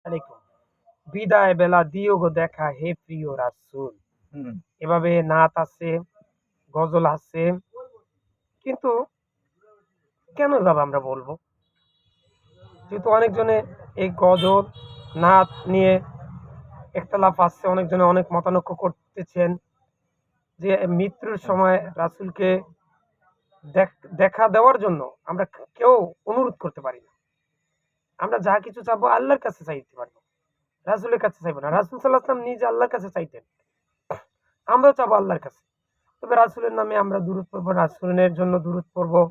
আলাইকুম। বিদায় বেলা দিও গো দেখা হে প্রিয় রাসূল। এভাবে নাত আছে, গজল আছে। কিন্তু কেন এভাবে আমরা বলবো? যেহেতু অনেকজনে এই গজল, নাত নিয়ে একতলাফ আছে, অনেকজনে অনেক মতানৈক্য করতেছেন যে মৃত্যুর সময় রাসূলকে দেখা দেওয়ার জন্য আমরা কেউ অনুরোধ করতে পারি না। আমরা যা কিছু চাবো আল্লাহর কাছে চাইতে পারবো। রাসূলের কাছে চাইবো না। রাসূল সাল্লাল্লাহু আলাইহি ওয়াসাল্লাম নিজে আল্লাহর কাছে চাইতেন। আমরাও চাবো আল্লাহর কাছে। তবে রাসূলের নামে আমরা দুরূদ পড়বো, রাসূলের জন্য দুরূদ পড়বো।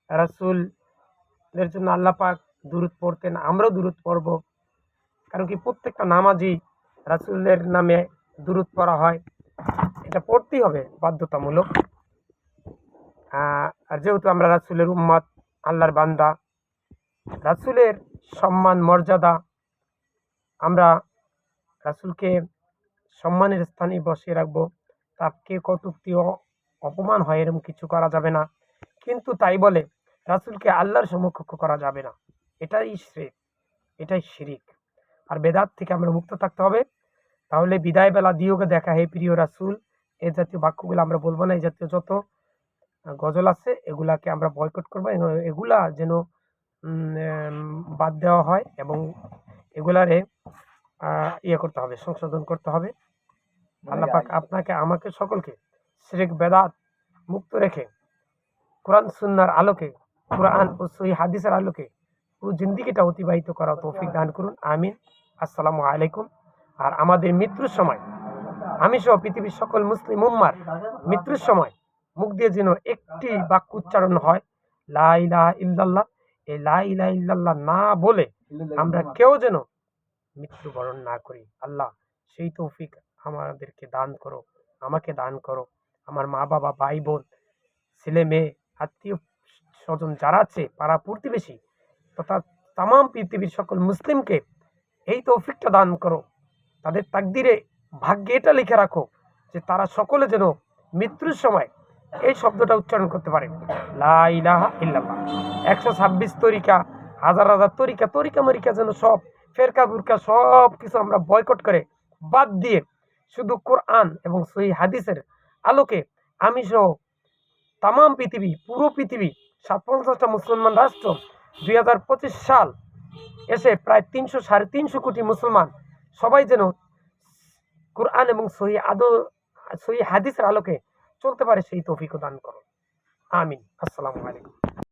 রাসূলের জন্য আল্লাহ পাক দুরূদ পড়তেন, আমরাও দুরূদ পড়বো। কারণ কি প্রত্যেকটা নামাজই রাসূলের নামে দুরূদ পড়া হয়। এটা পড়তেই হবে বাধ্যতামূলক। আর যেহেতু আমরা রাসূলের উম্মত, আল্লাহর বান্দা, রাসূলের সম্মান মর্যাদা আমরা রাসূলকে সম্মানের স্থানে বসিয়ে রাখবো। তাকে কটূক্তি ও অপমান হয় এরকম কিছু করা যাবে না। কিন্তু তাই বলে রাসূলকে আল্লাহর সমকক্ষ করা যাবে না। এটাই শিরক, এটাই শিরিক। আর বেদাত থেকে আমরা মুক্ত থাকতে হবে। তাহলে বিদায় বেলা দিওগে দেখা হে প্রিয় রাসূল, এই জাতীয় বাক্যগুলো আমরা বলবো না। এই জাতীয় যত গজল আছে এগুলাকে আমরা বয়কট করবো। এগুলা যেন বাদ দেওয়া হয় এবং এগুলারে ইয়ে করতে হবে, সংশোধন করতে হবে। আল্লাহ পাক আপনাকে আমাকে সকলকে শিরক বেদাত মুক্ত রেখে কোরআন সুন্নাহর আলোকে, কোরআন ও সহিহ হাদিসের আলোকে পুরো জিন্দেগিটা অতিবাহিত করার তৌফিক দান করুন। আমিন। আসসালামু আলাইকুম। আর আমাদের মৃত্যুর সময় আমি সহ পৃথিবীর সকল মুসলিম উম্মার মৃত্যুর সময় মুখ দিয়ে যেন একটি বাক্য উচ্চারণ হয়, লা ইলাহা ইল্লাল্লাহ। এই লা ইলাহা ইল্লাল্লাহ না বলে আমরা কেউ যেন মৃত্যুবরণ না করি। আল্লাহ সেই তৌফিক আমাদেরকে দান করো, আমাকে দান করো, আমার মা বাবা, ভাই বোন, ছেলে মেয়ে, আত্মীয় স্বজন যারা আছে, পাড়া প্রতিবেশী তথা তামাম পৃথিবীর সকল মুসলিমকে এই তৌফিকটা দান করো। তাদের তাকদিরে, ভাগ্যে এটা লিখে রাখো যে তারা সকলে যেন মৃত্যুর সময় এই শব্দটা উচ্চারণ করতে পারে, লা ইলাহা ইল্লাল্লাহ। 126 তরিকা, হাজার হাজার তরিকা মরিকা যেন সব ফেরকা বুরকা সব কিছু আমরা বয়কট করে বাদ দিয়ে শুধু কোরআন এবং সহিহ হাদিসের আলোকে আমি সহ তামাম পৃথিবী, পুরো পৃথিবী 57টা মুসলমান রাষ্ট্র 2025 সাল এসে প্রায় 300-350 কোটি মুসলমান সবাই যেন কোরআন এবং সহিহ হাদিসের আলোকে চলতে পারে সেই তৌফিক দান করো। আমিন। আসসালামু আলাইকুম।